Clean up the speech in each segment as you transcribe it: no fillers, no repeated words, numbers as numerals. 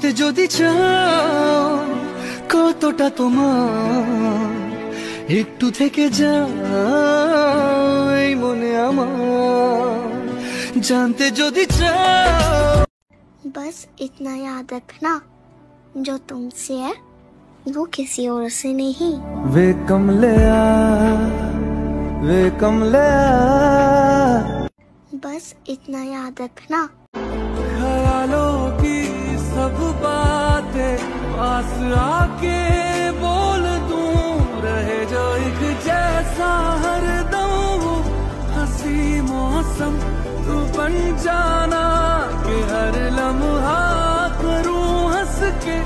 জানতে যদি চাও কতটা তোমার, একটু থেকে যাও এই মনে আমার, जानते जो दी चाहो। बस इतना याद रखना, जो तुमसे है वो किसी और से नहीं। वे कमलिया बस इतना याद रखना, ख्यालों की सब बातें पास आके बोल दूं, रहे जो एक जैसा हरदम हंसी मौसम तू बन जाना, कि हर लम्हा करूं हंस के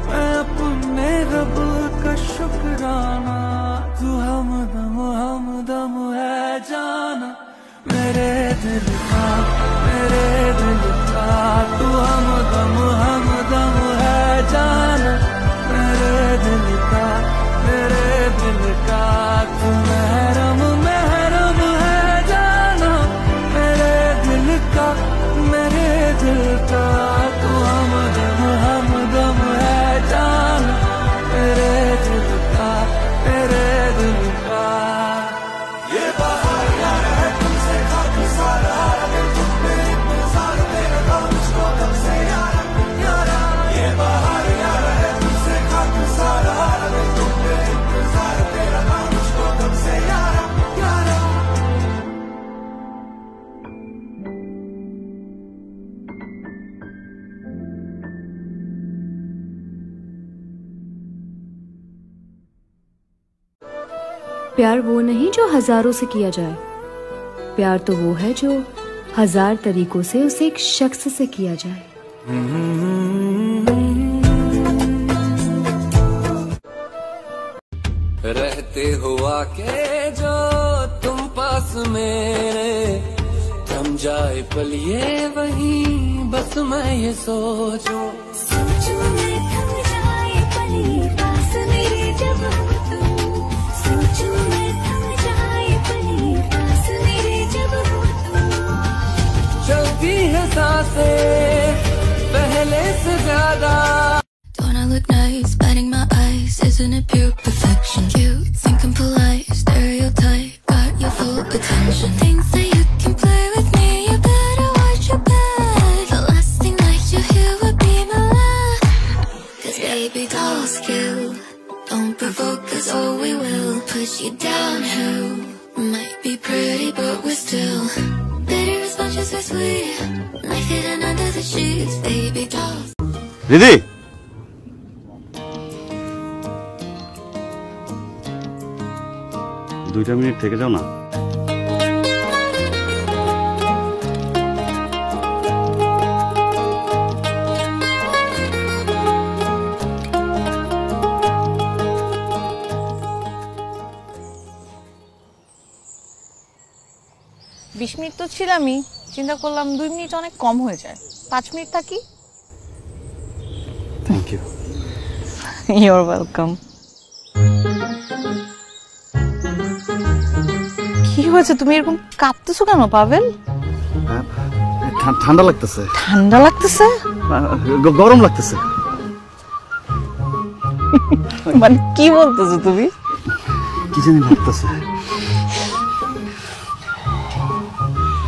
मैं अपने रब का शुक्राना। तू हमदम है जाना मेरे दिल का तू हमदम है जाना मेरे दिल का तू महरम है जाना मेरे दिल का तू हमदम है जाना मेरे दिल का ये बाहर यार है तुमसे खाक सारा दिल तुम पे इंतजार तेरा था मुझको कब से यारा ये बाहर यार है तुमसे खाक सारा दिल तुम पे इंतजार तेरा था मुझको कब से यारा। प्यार वो नहीं जो हजारों से किया जाए, प्यार तो वो है जो हजार तरीकों से उसे एक शख्स से किया जाए। रहते हुआ के जो तुम पास मेरे, थम जाए पल ये वही बस मैं ये सोचूं मैं थम जाए पल ये पास मेरे जब हो तुम, सोचूं मैं थम जाए पल ये पास मेरे जब हो तुम। चलती है सांसें पहले से ज्यादा। Don't I look nice, batting my eyes, isn't it pure perfection? Cute, thinking polite, stereotype, got your full attention. Think that you can play with me, you better watch your back. The last thing that you hear would be my laugh. 'Cause baby dolls kill, don't provoke us or we will push you downhill. Might be pretty but we're still bitter as much as we're sweet. Knife hidden under the sheets, baby dolls. Didi! দুইটা minute থেকে যাও না। বিশ minute তো ছিলামই, চিন্তা করলাম 2 minute অনেক কম হয়ে যায়, 5 মিনিট থাকি। Thank you. You're welcome. কি হয়েছে, তুমি এরকম কাঁপতেছো কেন পাভেল? ঠান্ডা লাগতেছে। ঠান্ডা লাগতেছে? গরম লাগতেছে। মানে কি বলতেছো তুমি? কি জানি লাগতেছে।